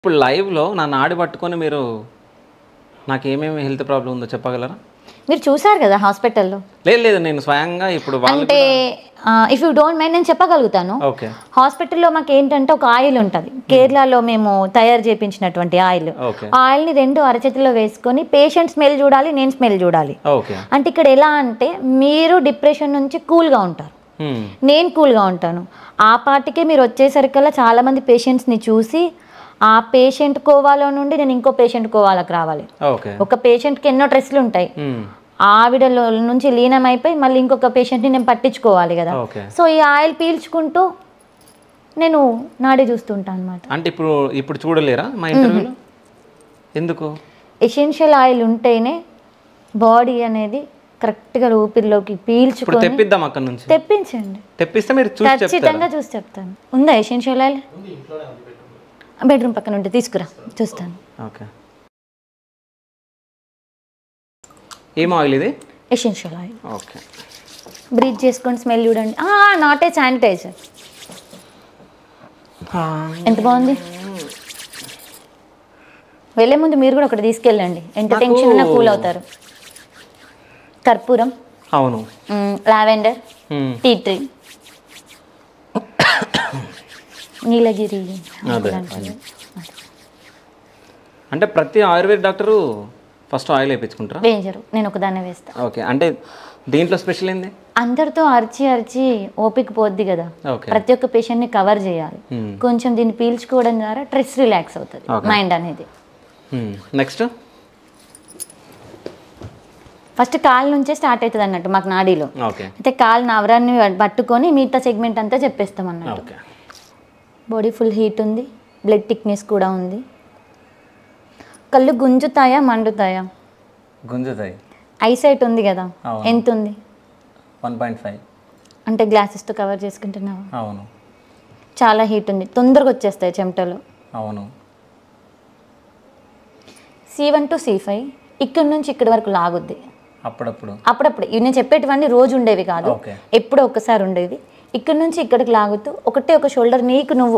ఇప్పుడు లైవ్‌లో నా నాడి పట్టుకొని మీరు నాకేమేమి హెల్త్ ప్రాబ్లమ్ ఉందో చెప్పగలరా? మీరు చూసారు కదా హాస్పిటల్‌లో. లేదు నేను స్వయంగా ఇప్పుడు వాళ్ళు అంటే ఇఫ్ యూ డోంట్ మైండ్ నేను చెప్పగలుగుతాను. ఓకే. హాస్పిటల్‌లో మాకేంటంటే ఒక ఆయిల్ ఉంటది. కేరళలో మేము తయారు చేపించినటువంటి ఆయిల్. ఆ ఆయిల్‌ని 2 అరచేతిలో వేసుకొని పేషెంట్ స్మెల్ చూడాలి, నేను స్మెల్ చూడాలి. ఓకే. అంటే ఇక్కడ ఎలా అంటే మీరు డిప్రెషన్ నుంచి కూల్‌గా ఉంటారు. నేను కూల్‌గా ఉంటాను. ఆ పాటికే మీరు వచ్చేసరికల్లా చాలా మంది పేషెంట్స్‌ని చూసి ఆ పేషెంట్ కోవాలో నుండి నేను ఇంకో పేషెంట్ కోవాలకు రావాలి. ఒక పేషెంట్కి ఎన్నో స్ట్రెస్లు ఉంటాయి. ఆవిడలో నుంచి లీనమైపోయి మళ్ళీ ఇంకొక పేషెంట్ని నేను పట్టించుకోవాలి కదా. సో ఈ ఆయిల్ పీల్చుకుంటూ నేను నాడి చూస్తుంటాను అనమాట. అంటే ఇప్పుడు చూడలేరా మా ఇంటర్వ్యూలో? ఎందుకు? ఎసెన్షియల్ ఆయిల్ ఉంటేనే బాడీ అనేది కరెక్ట్గా ఊపిరిలోకి పీల్చుకొని తెప్పిద్దాం అక్కడ నుంచి. తెప్పించండి. తెప్పిస్తే మీరు చూసి చెప్తారా? ఖచ్చితంగా చూసి చెప్తాను. ఉందా ఎసెన్షియల్ ఆయిల్? బెడ్రూమ్ పక్కన ఉంటే తీసుకురా, చూస్తాను. ఓకే. ఏం ఆయిల్ ఇది? Essential oil. ఓకే. బ్రీత్ చేసుకొని స్మెల్ చూడండి. Not a sanitiser. ఎంత బాగుంది. వెళ్ళే ముందు మీరు కూడా ఒకటి తీసుకెళ్ళండి. ఎంత టెన్షన్ ఉన్నా కూల్ అవుతారు. కర్పూరం, అవును, లావెండర్, టీ ట్రీ, నీలగిరి. అంటే ప్రతి ఆయుర్వేద డాక్టరు ఫస్ట్ ఆయిల్ వేయించుకుంటారా? వేయించరు, నేను ఒకదాన్నే వేస్తాను. ఓకే. అంటే దీంట్లో స్పెషల్ ఏంది? అందరితో అరిచి ఓపిక పోద్ది కదా. ప్రతి ఒక్క పేషెంట్ని కవర్ చేయాలి. కొంచెం దీన్ని పీల్చుకోవడం ద్వారా స్ట్రెస్ రిలాక్స్ అవుతుంది మైండ్ అనేది. నెక్స్ట్ ఫస్ట్ కాలు నుంచే స్టార్ట్ అవుతుంది అన్నట్టు మాకు నాడీలో. అయితే కాలు నవరాన్ని పట్టుకొని మిగతా సెగ్మెంట్ అంతా చెప్పేస్తాం అన్నట్టు. బాడీ ఫుల్ హీట్ ఉంది, బ్లడ్ థిక్నెస్ కూడా ఉంది. కళ్ళు గుంజుతాయా మండుతాయా? గుంజుతాయి. ఐసైట్ ఉంది కదా, ఎంత ఉంది? 1.5. అంటే గ్లాసెస్తో కవర్ చేసుకుంటున్నావా? అవును. చాలా హీట్ ఉంది, తొందరగా వచ్చేస్తాయి చెమటలు. అవును. C1 to C5 ఇక్కడ నుంచి ఇక్కడ వరకు లాగుద్ది అప్పుడప్పుడు. ఇవి నేను చెప్పేటివన్నీ రోజు ఉండేవి కాదు, ఎప్పుడో ఒక్కసారి ఉండేవి. ఇక్కడ నుంచి ఇక్కడికి లాగుతూ ఒక షోల్డర్ నీకు నువ్వు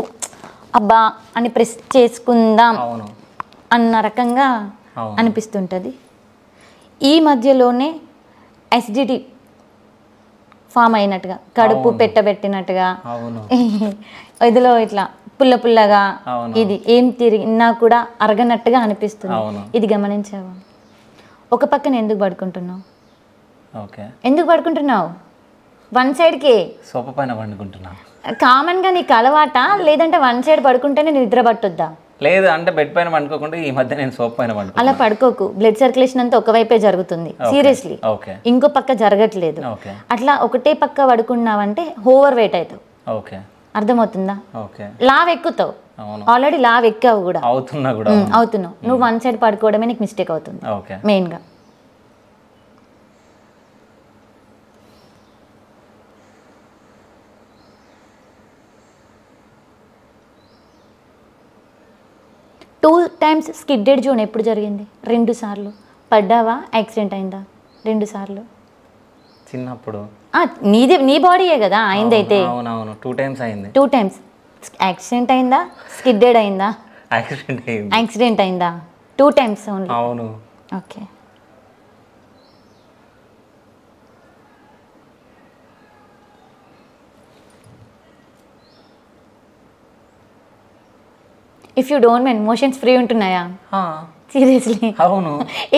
అబ్బా అని ప్రెస్ చేసుకుందాం అన్న రకంగా అనిపిస్తుంటుంది. ఈ మధ్యలోనే ఎసిడిటీ ఫామ్ అయినట్టుగా, కడుపు పెట్టబెట్టినట్టుగా, ఇదిలో ఇట్లా పుల్లగా ఇది ఏం తిరిగినా కూడా అరగనట్టుగా అనిపిస్తుంది. ఇది గమనించావా? ఒక పక్కన ఎందుకు పడుకుంటున్నావు? ఎందుకు పడుకుంటున్నావు? వన్ సైడ్కి సోఫా పైన పడుకుంటున్నా. కామన్గా నీకు అలవాట, లేదంటే వన్ సైడ్ పడుకుంటేనే నిద్ర పట్టుద్దా? లేదు, అంటే బెడ్ పైన పడుకోకుండా ఈ మధ్య నేను సోఫా పైన పడుకుంటా. అలా పడుకోకు, బ్లడ్ సర్క్యులేషన్ అంతా ఒకవైపే జరుగుతుంది. సీరియస్లీ, ఇంకో పక్క జరగట్లేదు. అట్లా ఒకటే పక్క పడుకున్నావంటే ఓవర్ వెయిట్ అవుతావు. అర్థమవుతుందా? లావ్ ఎక్కుతావు. ఆల్రెడీ లావ్ ఎక్కావు కూడా, అవుతున్నావు. నువ్వు వన్ సైడ్ పడుకోవడమే నీకు మిస్టేక్ అవుతుంది మెయిన్గా. టూ టైమ్స్ స్కిడ్డెడ్ జోన్ ఎప్పుడు జరిగింది? 2 సార్లు. పడ్డావా? యాక్సిడెంట్ అయిందా? 2 సార్లు. చిన్నప్పుడు. నీ బాడీయే కదా అయిందైతే. 2 టైమ్స్ అయింది. 2 టైమ్స్. యాక్సిడెంట్ అయిందా? స్కిడ్డెడ్ అయిందా? యాక్సిడెంట్ అయిందా? 2 టైమ్స్ ఓన్లీ. అవును. Okay. If you don't mind, motions free ఉంటున్నాయా? సీరియస్లీ? అవును.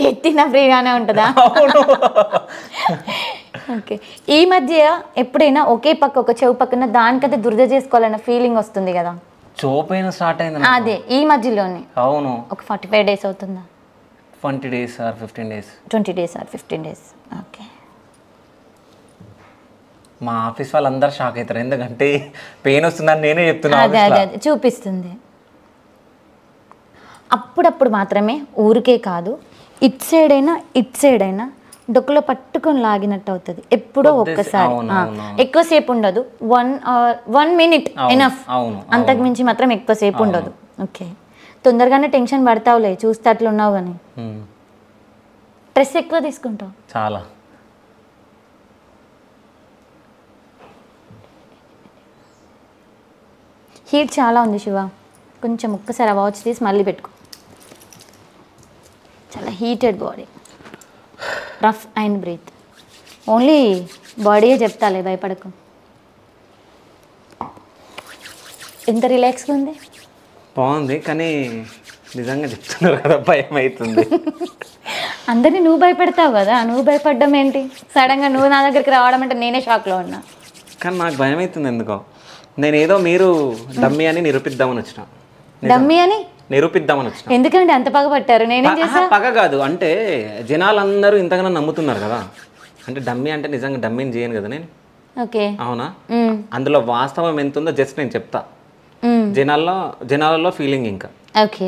ఎత్తినా ఫ్రీగానే ఉంటుందా? ఓకే. ఈ మధ్య ఎప్పుడైనా ఒకే పక్క, ఒక చెవు పక్కన దానికదే దురద చేసుకోవాలన్న ఫీలింగ్ వస్తుంది కదా? చోపైన స్టార్ట్ అయింది. అదే ఈ మధ్యలోనే. అవును. ఒక 45 days అవుతుందా? 20 days or 15 days. 20 days or 15 days. Okay. మా ఆఫీస్ వాళ్ళందరూ షాక్ అవుతారు, ఎందుకంటే పెయిన్ వస్తుందని నేనే చెప్తున్నా. అదే చూపిస్తుంది. అప్పుడప్పుడు మాత్రమే, ఊరికే కాదు, ఇట్ సైడ్ అయినా డొక్కలో పట్టుకొని లాగినట్టు అవుతుంది ఎప్పుడో ఒక్కసారి. ఎక్కువసేపు ఉండదు, 1 minute ఎనఫ్. అంతకు మించి మాత్రం ఎక్కువసేపు ఉండదు. ఓకే. తొందరగానే టెన్షన్ పడతావులే, చూస్తే అట్లా ఉన్నావు. కానీ స్ట్రెస్ ఎక్కువ తీసుకుంటావు చాలా. హీట్ చాలా ఉంది శివ. కొంచెం ఒక్కసారి ఆ వాచ్ తీసి మళ్ళీ పెట్టుకో. చాలా heated body, rough and breathe. Only బాడీయే చెప్తాలే, భయపడకు. ఎంత రిలాక్స్గా ఉంది. బాగుంది, కానీ నిజంగా చెప్తున్నారు కదా భయం అవుతుంది. అందరినీ నువ్వు భయపెడతావు కదా, నువ్వు భయపడ్డం ఏంటి? సడన్గా నువ్వు నా దగ్గరికి రావడం అంటే నేనే షాక్లో ఉన్నా. కానీ నాకు భయం అవుతుంది ఎందుకో. నేను ఏదో మీరు డమ్మీ అని నిరూపిద్దామని వచ్చిన. డమ్మీ అని నిరూపిద్దామని వచ్చిన. ఎందుకంటే అంత పగ పట్టారు? నేనేం చేసా? పగ కాదు, అంటే జనాలందరూ ఇంతగానో నమ్ముతున్నారు కదా. అంటే డమ్మీ అంటే నిజంగా డమ్మీని చేయను కదా నేను. ఓకే, అవునా? అందులో వాస్తవం ఎంత ఉందో జస్ట్ నేను చెప్తా. జనాలలో ఫీలింగ్ ఇంకా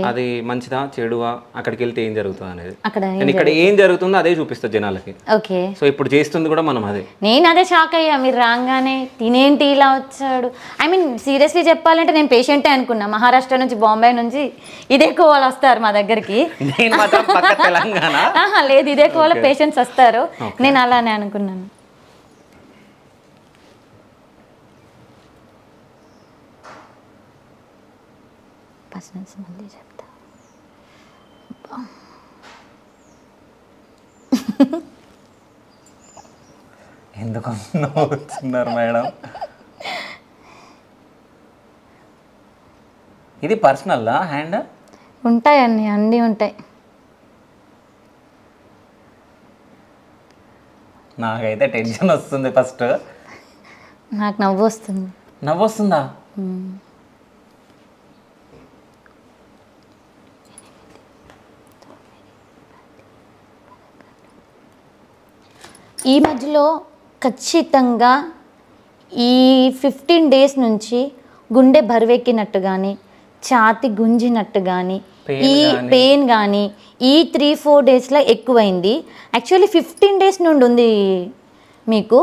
అది మంచిదా చెడువా, అక్కడికి వెళ్తే ఏం జరుగుతుంది అనేది. నేను ఇక్కడ ఏం జరుగుతుందో అదే చూపిస్తా జనాలకి. ఓకే, సో ఇప్పుడు చేస్తుంది కూడా మనం అదే. నేను అదే షాక్ అయ్యా మీరు రాగానే. తినేంటి ఇలా వచ్చాడు? ఐ మీన్ సీరియస్లీ చెప్పాలంటే నేను పేషెంటే అనుకున్నా. మహారాష్ట్ర నుంచి, బాంబే నుంచి ఇదే కోవాలు వస్తారు మా దగ్గరికి. నేను మాత్రం పక్క తెలంగాణ. లేదు, ఇదే కోవాల పేషెంట్స్ వస్తారు. నేను అలానే అనుకున్నాను. మళ్ళీ చెప్తా. ఎందుకు నవ్వుతున్నారు మేడం? ఇది పర్సనల్లా హ్యాండ్? ఉంటాయి, అన్నీ ఉంటాయి. నాకైతే టెన్షన్ వస్తుంది ఫస్ట్. నాకు నవ్వు వస్తుంది. నవ్వు వస్తుందా? ఈ మధ్యలో ఖచ్చితంగా ఈ 15 days నుంచి గుండె బరువెక్కినట్టు కానీ, ఛాతి గుంజినట్టు కానీ, ఈ పెయిన్ కానీ ఈ 3-4 daysలో ఎక్కువైంది. యాక్చువల్లీ 15 days నుండి ఉంది మీకు.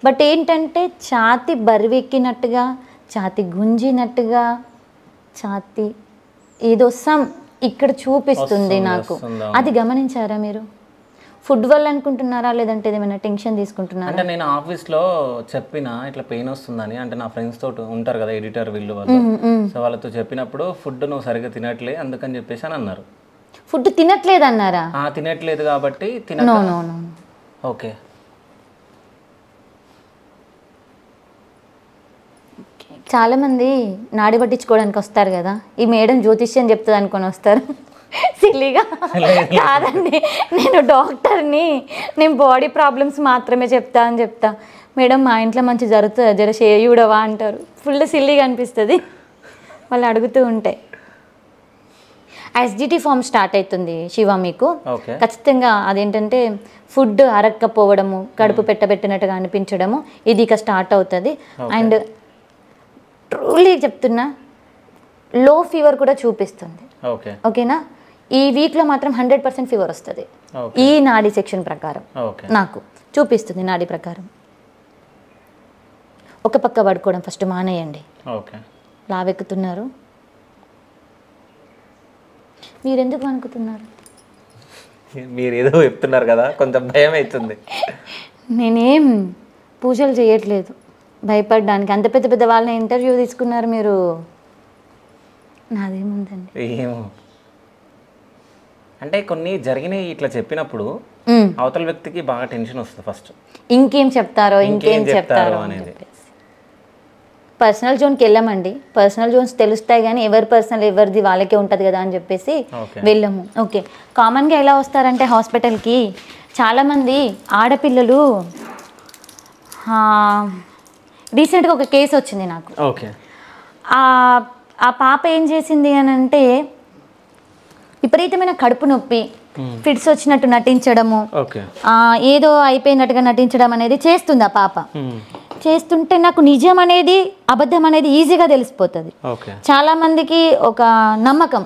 బట్ ఏంటంటే ఛాతి బరువెక్కినట్టుగా, ఛాతి గుంజినట్టుగా, ఛాతి ఏదో ఇక్కడ చూపిస్తుంది నాకు. అది గమనించారా మీరు? ఫుడ్ వల్ల అనుకుంటున్నారా, లేదంటే ఏమైనా టెన్షన్ తీసుకుంటున్నారా? అంటే నేను ఆఫీస్లో చెప్పిన ఇట్లా పెయిన్ వస్తుందని, అంటే నా ఫ్రెండ్స్ తోటి ఉంటారు కదా ఎడిటర్ వీళ్ళు వాళ్ళు. సో వాళ్ళతో చెప్పినప్పుడు ఫుడ్ నువ్వు సరిగ్గా తినట్లే అందుకని చెప్పేసి అని అన్నారు. ఫుడ్ తినట్లేదు అన్నారా? తినట్లేదు కాబట్టి ఓకే. చాలామంది నాడి పట్టించుకోవడానికి వస్తారు కదా, ఈ మేడం జ్యోతిష్యం చెప్తుంది అనుకొని వస్తారు. సిల్లీగా కాదండి, నేను డాక్టర్ని, నేను బాడీ ప్రాబ్లమ్స్ మాత్రమే చెప్తా అని చెప్తా. మేడం మా ఇంట్లో మంచి జరుగుతుంది, జర చేయుడవా అంటారు. ఫుల్ సిల్లీగా అనిపిస్తుంది వాళ్ళు అడుగుతూ ఉంటే. యాసిడిటీ ఫామ్ స్టార్ట్ అవుతుంది శివ మీకు. ఖచ్చితంగా అదేంటంటే ఫుడ్ అరక్కపోవడము, కడుపు పెట్టబెట్టినట్టుగా అనిపించడము, ఇది ఇక స్టార్ట్ అవుతుంది. అండ్ ట్రూలీ చెప్తున్నా, లో ఫీవర్ కూడా చూపిస్తుంది. ఓకేనా? ఈ వీక్లో మాత్రం 100% ఫీవర్ వస్తుంది. ఈ నాడీ సెక్షన్ ప్రకారం నాకు చూపిస్తుంది. నాడీ ప్రకారం ఒక పక్క పడుకోవడం ఫస్ట్ మానేయండి. లావెక్కుతున్నారు. మీరెందుకు అనుకుతున్నారు? మీరు ఏదో చెప్తున్నారు కదా, కొంచెం భయం అవుతుంది. నేనేం పూజలు చేయట్లేదు భయపడడానికి. అంత పెద్ద పెద్ద వాళ్ళని ఇంటర్వ్యూ తీసుకున్నారు మీరు. నాదేముందండి. ఏమో అంటే కొన్ని జరిగినాయి ఇట్లా చెప్పినప్పుడు అవతల వ్యక్తికి బాగా టెన్షన్ వస్తుంది ఫస్ట్. ఇంకేం చెప్తారో అనేది. పర్సనల్ జోన్కి వెళ్ళామండి. పర్సనల్ జోన్స్ తెలుస్తాయి కానీ ఎవరి పర్సనల్ ఎవరిది వాళ్ళకే ఉంటుంది కదా అని చెప్పేసి వెళ్ళాము. ఓకే, కామన్గా ఎలా వస్తారంటే హాస్పిటల్కి చాలామంది ఆడపిల్లలు. రీసెంట్గా ఒక కేసు వచ్చింది నాకు. ఓకే, ఆ పాప ఏం చేసింది అని అంటే విపరీతమైన కడుపు నొప్పి, ఫిట్స్ వచ్చినట్టు నటించడము, ఏదో అయిపోయినట్టుగా నటించడం అనేది చేస్తుంది ఆ పాప. చేస్తుంటే నాకు నిజం అనేది అబద్ధం అనేది ఈజీగా తెలిసిపోతుంది. చాలా మందికి ఒక నమ్మకం,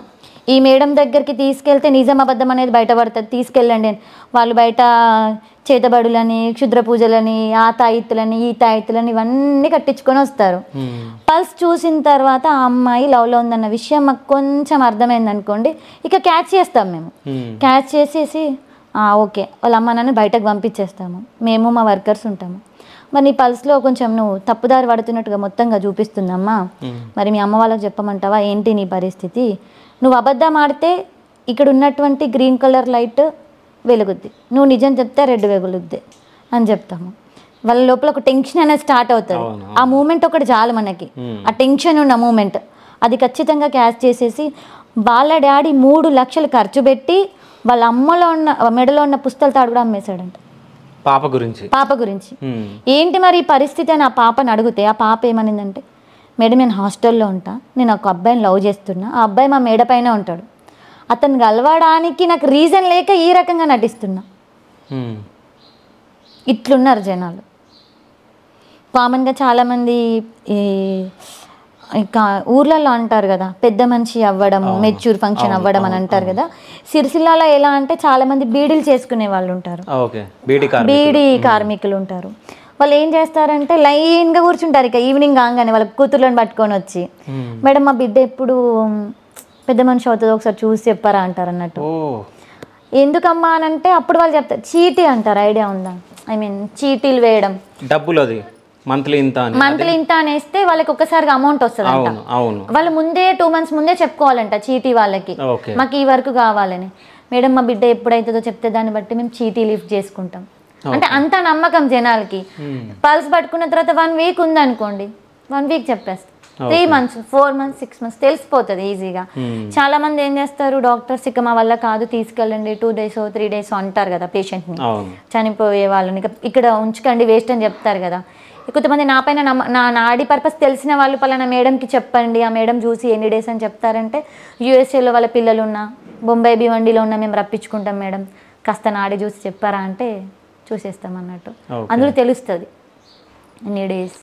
ఈ మేడం దగ్గరికి తీసుకెళ్తే నిజం అబద్ధం అనేది బయటపడుతుంది, తీసుకెళ్ళండి. వాళ్ళు బయట చేతబడులని, క్షుద్ర పూజలని, ఆ తాయిత్తులని, ఈ తాయిత్తులని ఇవన్నీ కట్టించుకొని వస్తారు. పల్స్ చూసిన తర్వాత ఆ అమ్మాయి లవ్లో ఉందన్న విషయం మాకు కొంచెం అర్థమైంది అనుకోండి, ఇక క్యాచ్ చేస్తాం మేము. క్యాచ్ చేసేసి ఓకే వాళ్ళ అమ్మ నాన్న బయటకు పంపించేస్తాము. మేము మా వర్కర్స్ ఉంటాము. మరి నీ పల్స్లో కొంచెం నువ్వు తప్పుదారి పడుతున్నట్టుగా మొత్తంగా చూపిస్తుందమ్మా, మరి మీ అమ్మ వాళ్ళకి చెప్పమంటావా ఏంటి నీ పరిస్థితి, నువ్వు అబద్ధం ఆడితే ఇక్కడ ఉన్నటువంటి గ్రీన్ కలర్ లైట్ వెలుగుద్ది, నువ్వు నిజం చెప్తే రెడ్ వెలుగుద్ది అని చెప్తాము. వాళ్ళ లోపల ఒక టెన్షన్ అనేది స్టార్ట్ అవుతుంది. ఆ మూమెంట్ ఒకటి చాలు మనకి, ఆ టెన్షన్ ఉన్న మూమెంట్ అది ఖచ్చితంగా క్యాచ్ చేసేసి వాళ్ళ డాడీ 3 లక్షలు ఖర్చు పెట్టి వాళ్ళ అమ్మలో ఉన్న మెడలో ఉన్న పుస్తల తాడు కూడా అమ్మేశాడంట పాప గురించి. ఏంటి మరి ఈ పరిస్థితి అని ఆ పాపని అడిగితే ఆ పాప ఏమనిందంటే, మేడం నేను హాస్టల్లో ఉంటా, నేను ఒక అబ్బాయిని లవ్ చేస్తున్నా, ఆ అబ్బాయి మా మేడ పైన ఉంటాడు, అతను కలవడానికి నాకు రీజన్ లేక ఈ రకంగా నటిస్తున్నా. ఇట్లున్నారు జనాలు. కామన్గా చాలామంది ఇక ఊర్లలో అంటారు కదా పెద్ద మనిషి అవ్వడం, మెచ్యూర్ ఫంక్షన్ అవ్వడం అని అంటారు కదా. సిరిసిల్లాలో ఎలా అంటే చాలా మంది బీడీలు చేసుకునే వాళ్ళు ఉంటారు, బీడీ కార్మికులు ఉంటారు. వాళ్ళు ఏం చేస్తారంటే లైన్గా కూర్చుంటారు. ఇక ఈవినింగ్ కాగానే వాళ్ళ కూతుర్లను పట్టుకొని వచ్చి, మేడం మా బిడ్డ ఎప్పుడు పెద్ద మనిషి అవుతుందో ఒకసారి చూసి చెప్పారా అంటారు అన్నట్టు. ఎందుకమ్మా అని అంటే అప్పుడు వాళ్ళు చెప్తారు చీటీ అంటారు, ఐడియా ఉందా? ఐ మీన్ చీటీలు వేయడం, డబ్బులు అది మంత్లీ ఇంత అనేస్తే వాళ్ళకి ఒక్కసారిగా అమౌంట్ వస్తుంది అంట. వాళ్ళు ముందే 2 months ముందే చెప్పుకోవాలంట చీటీ వాళ్ళకి, మాకు ఈ వరకు కావాలని. మేడం మా బిడ్డ ఎప్పుడైతుందో చెప్తే దాన్ని బట్టి మేము చీటీ లిఫ్ట్ చేసుకుంటాం అంటే అంత నమ్మకం జనాలకి. పల్స్ పట్టుకున్న తర్వాత 1 week ఉందనుకోండి, 1 week చెప్పేస్తాం. 3 months 4 months 6 months తెలిసిపోతుంది ఈజీగా. చాలా మంది ఏం చేస్తారు, డాక్టర్స్ ఇక మా వల్ల కాదు తీసుకెళ్ళండి 2 days 3 days అంటారు కదా పేషెంట్ని, చనిపోయే వాళ్ళని ఇక్కడ ఉంచుకండి వేస్ట్ అని చెప్తారు కదా. కొంతమంది నా పైన నా నాడీ పర్పస్ తెలిసిన వాళ్ళు పలానా మేడంకి చెప్పండి, ఆ మేడం చూసి ఎన్ని డేస్ అని చెప్తారంటే, యూఎస్ఏలో వాళ్ళ పిల్లలు ఉన్నా, బొంబాయి భివండిలో ఉన్నా మేము రప్పించుకుంటాం మేడం, కాస్త నాడీ చూసి చెప్పారా అంటే చూసేస్తాం అన్నట్టు. అందులో తెలుస్తుంది ఎన్ని డేస్